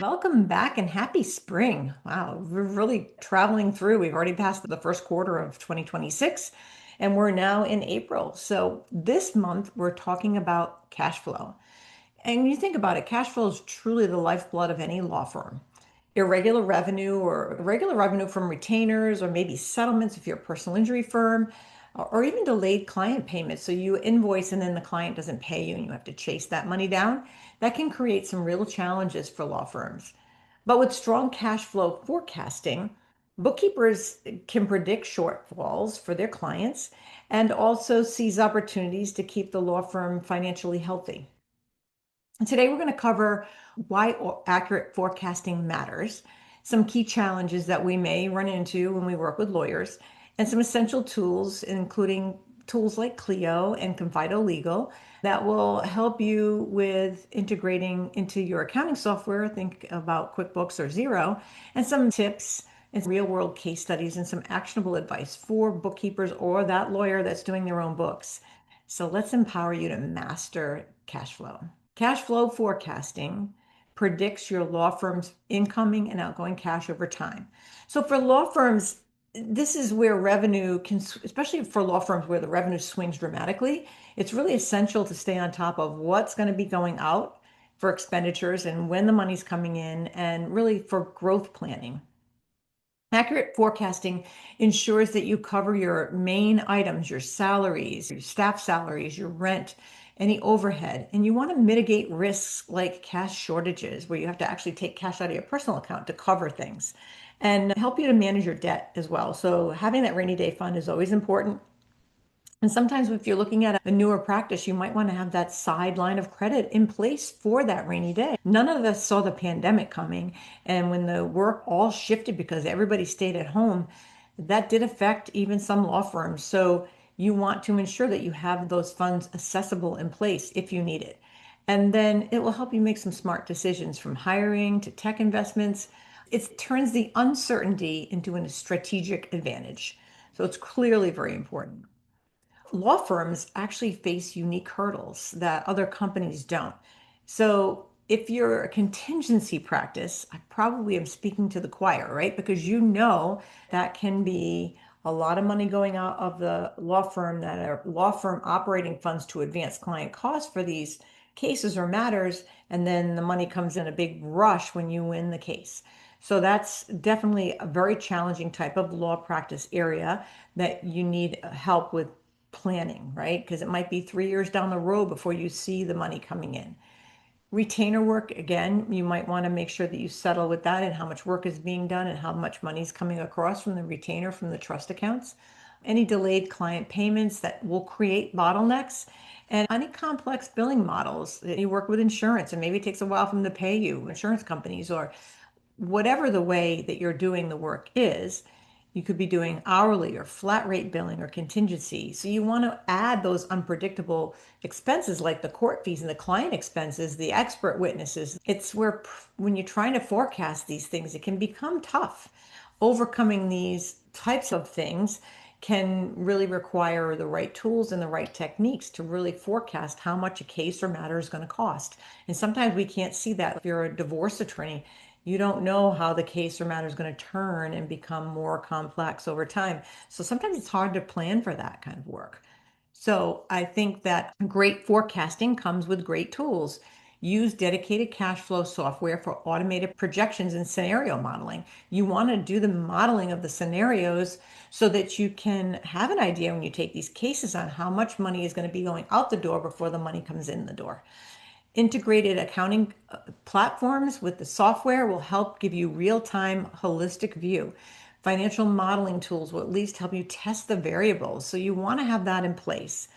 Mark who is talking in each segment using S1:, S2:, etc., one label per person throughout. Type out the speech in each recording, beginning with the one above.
S1: Welcome back and happy spring. Wow, we're really traveling through. We've already passed the first quarter of 2026 and we're now in April. So this month we're talking about cash flow. And when you think about it, cash flow is truly the lifeblood of any law firm. Irregular revenue or irregular revenue from retainers or maybe settlements if you're a personal injury firm or even delayed client payments. So you invoice and then the client doesn't pay you and you have to chase that money down. That can create some real challenges for law firms. But with strong cash flow forecasting, bookkeepers can predict shortfalls for their clients and also seize opportunities to keep the law firm financially healthy. And today we're going to cover why accurate forecasting matters, some key challenges that we may run into when we work with lawyers, and some essential tools, including tools like Clio and Confido Legal, that will help you with integrating into your accounting software. Think about QuickBooks or Xero, and some tips and real world case studies and some actionable advice for bookkeepers or that lawyer that's doing their own books. So let's empower you to master cash flow. Cash flow forecasting predicts your law firm's incoming and outgoing cash over time. So for law firms, this is where revenue can, especially for law firms where the revenue swings dramatically, it's really essential to stay on top of what's going to be going out for expenditures and when the money's coming in, and really for growth planning. Accurate forecasting ensures that you cover your main items, your salaries, your staff salaries, your rent, any overhead. And you want to mitigate risks like cash shortages, where you have to actually take cash out of your personal account to cover things, and help you to manage your debt as well. So having that rainy day fund is always important. And sometimes if you're looking at a newer practice, you might want to have that side line of credit in place for that rainy day. None of us saw the pandemic coming. And when the work all shifted because everybody stayed at home, that did affect even some law firms. So you want to ensure that you have those funds accessible in place if you need it. And then it will help you make some smart decisions, from hiring to tech investments. It turns the uncertainty into a strategic advantage. So it's clearly very important. Law firms actually face unique hurdles that other companies don't. So if you're a contingency practice, I probably am speaking to the choir, right? Because you know that can be a lot of money going out of the law firm, that are law firm operating funds to advance client costs for these cases or matters, and then the money comes in a big rush when you win the case. So that's definitely a very challenging type of law practice area that you need help with planning, right? Because it might be 3 years down the road before you see the money coming in. Retainer work, again, you might want to make sure that you settle with that and how much work is being done and how much money is coming across from the retainer from the trust accounts. Any delayed client payments that will create bottlenecks, and any complex billing models. You work with insurance and maybe it takes a while for them to pay you, insurance companies, or whatever the way that you're doing the work is. You could be doing hourly or flat rate billing or contingency. So you want to add those unpredictable expenses like the court fees and the client expenses, the expert witnesses. It's where when you're trying to forecast these things, it can become tough. Overcoming these types of things can really require the right tools and the right techniques to really forecast how much a case or matter is going to cost. And sometimes we can't see that. If you're a divorce attorney, you don't know how the case or matter is going to turn and become more complex over time. So sometimes it's hard to plan for that kind of work. So I think that great forecasting comes with great tools. Use dedicated cash flow software for automated projections and scenario modeling. You want to do the modeling of the scenarios so that you can have an idea when you take these cases on how much money is going to be going out the door before the money comes in the door. Integrated accounting platforms with the software will help give you real-time holistic view. Financial modeling tools will at least help you test the variables. So you want to have that in place.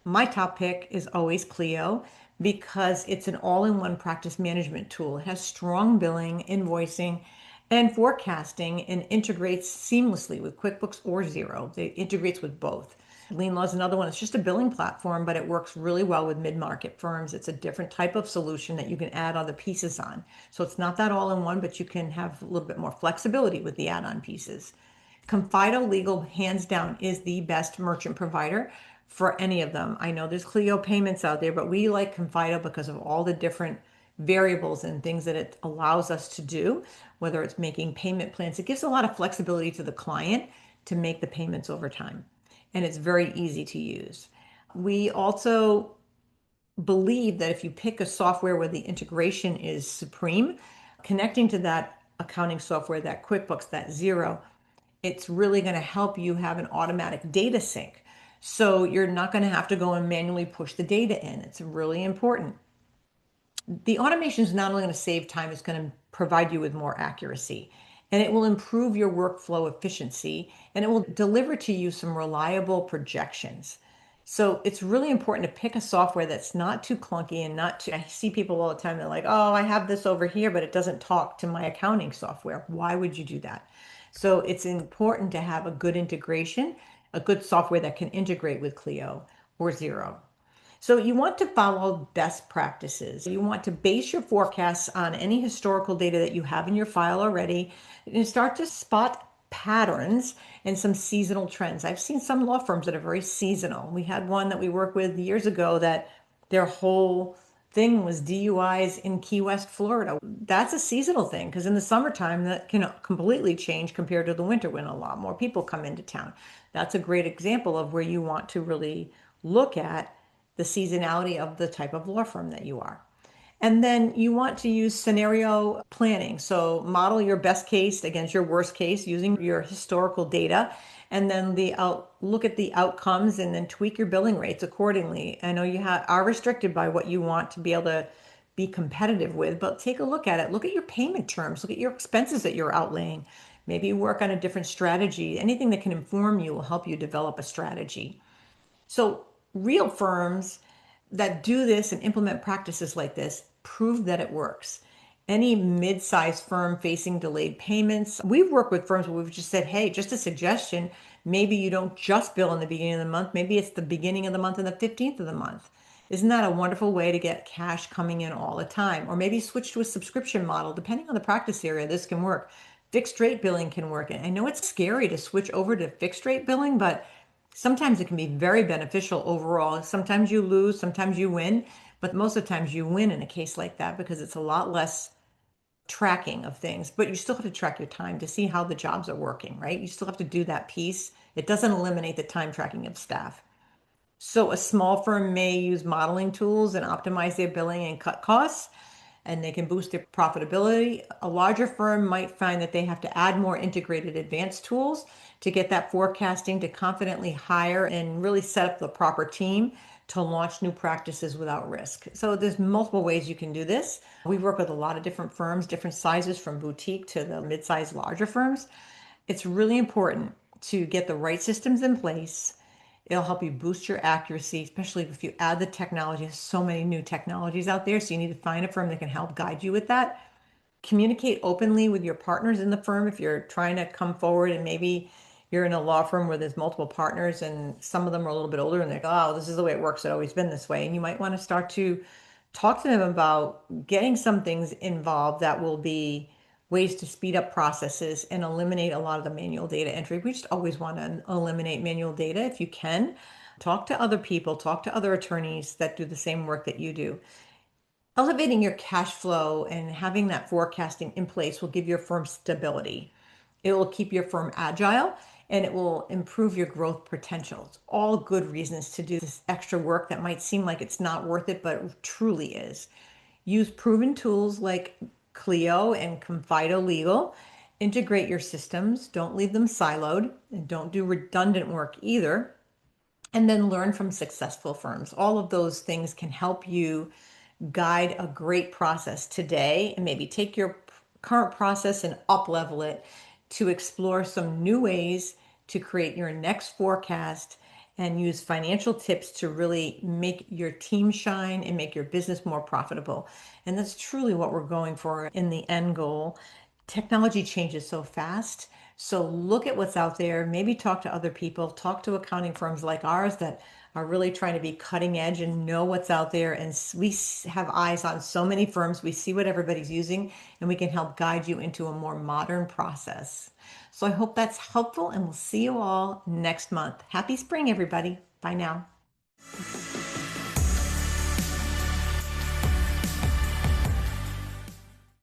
S1: My top pick is always Clio because it's an all-in-one practice management tool. It has strong billing, invoicing, and forecasting, and integrates seamlessly with QuickBooks or Xero. It integrates with both. Lean Law is another one. It's just a billing platform, but it works really well with mid-market firms. It's a different type of solution that you can add other pieces on. So it's not that all in one, but you can have a little bit more flexibility with the add-on pieces. Confido Legal, hands down, is the best merchant provider for any of them. I know there's Clio payments out there, but we like Confido because of all the different variables and things that it allows us to do, whether it's making payment plans. It gives a lot of flexibility to the client to make the payments over time. And it's very easy to use. We also believe that if you pick a software where the integration is supreme, connecting to that accounting software, that QuickBooks, that Xero, it's really going to help you have an automatic data sync. So you're not going to have to go and manually push the data in. It's really important. The automation is not only going to save time, it's going to provide you with more accuracy. And it will improve your workflow efficiency, and it will deliver to you some reliable projections. So it's really important to pick a software that's not too clunky and not too. I see people all the time, they're like, oh, I have this over here, but it doesn't talk to my accounting software. Why would you do that? So it's important to have a good integration, a good software that can integrate with Clio or Xero. So you want to follow best practices. You want to base your forecasts on any historical data that you have in your file already and start to spot patterns and some seasonal trends. I've seen some law firms that are very seasonal. We had one that we worked with years ago that their whole thing was DUIs in Key West, Florida. That's a seasonal thing because in the summertime that can completely change compared to the winter when a lot more people come into town. That's a great example of where you want to really look at the seasonality of the type of law firm that you are. And then you want to use scenario planning. So model your best case against your worst case using your historical data. And then look at the outcomes and then tweak your billing rates accordingly. I know you are restricted by what you want to be able to be competitive with, but take a look at it. Look at your payment terms. Look at your expenses that you're outlaying. Maybe you work on a different strategy. Anything that can inform you will help you develop a strategy. So real firms that do this and implement practices like this prove that it works. Any mid-sized firm facing delayed payments, we've worked with firms where we've just said, hey, just a suggestion, maybe you don't just bill in the beginning of the month, maybe it's the beginning of the month and the 15th of the month. Isn't that a wonderful way to get cash coming in all the time? Or maybe switch to a subscription model. Depending on the practice area, this can work. Fixed rate billing can work. And I know it's scary to switch over to fixed rate billing, but sometimes it can be very beneficial overall. Sometimes you lose, sometimes you win, but most of the times you win in a case like that because it's a lot less tracking of things, but you still have to track your time to see how the jobs are working, right? You still have to do that piece. It doesn't eliminate the time tracking of staff. So a small firm may use modeling tools and optimize their billing and cut costs, and they can boost their profitability. A larger firm might find that they have to add more integrated advanced tools to get that forecasting to confidently hire and really set up the proper team to launch new practices without risk. So there's multiple ways you can do this. We work with a lot of different firms, different sizes from boutique to the mid-sized larger firms. It's really important to get the right systems in place. It'll help you boost your accuracy, especially if you add the technology. There's so many new technologies out there, so you need to find a firm that can help guide you with that. Communicate openly with your partners in the firm if you're trying to come forward and maybe you're in a law firm where there's multiple partners and some of them are a little bit older and they're like, oh, this is the way it works. It's always been this way. And you might want to start to talk to them about getting some things involved that will be ways to speed up processes and eliminate a lot of the manual data entry. We just always want to eliminate manual data if you can. Talk to other people, talk to other attorneys that do the same work that you do. Elevating your cash flow and having that forecasting in place will give your firm stability. It will keep your firm agile and it will improve your growth potential. It's all good reasons to do this extra work that might seem like it's not worth it, but it truly is. Use proven tools like Clio and Confido Legal. Integrate your systems. Don't leave them siloed and don't do redundant work either. And then learn from successful firms. All of those things can help you guide a great process today and maybe take your current process and up level it to explore some new ways to create your next forecast and use financial tips to really make your team shine and make your business more profitable. And that's truly what we're going for in the end goal. Technology changes so fast. So look at what's out there, maybe talk to other people, talk to accounting firms like ours that are really trying to be cutting edge and know what's out there. And we have eyes on so many firms. We see what everybody's using and we can help guide you into a more modern process. So I hope that's helpful and we'll see you all next month. Happy spring, everybody. Bye now.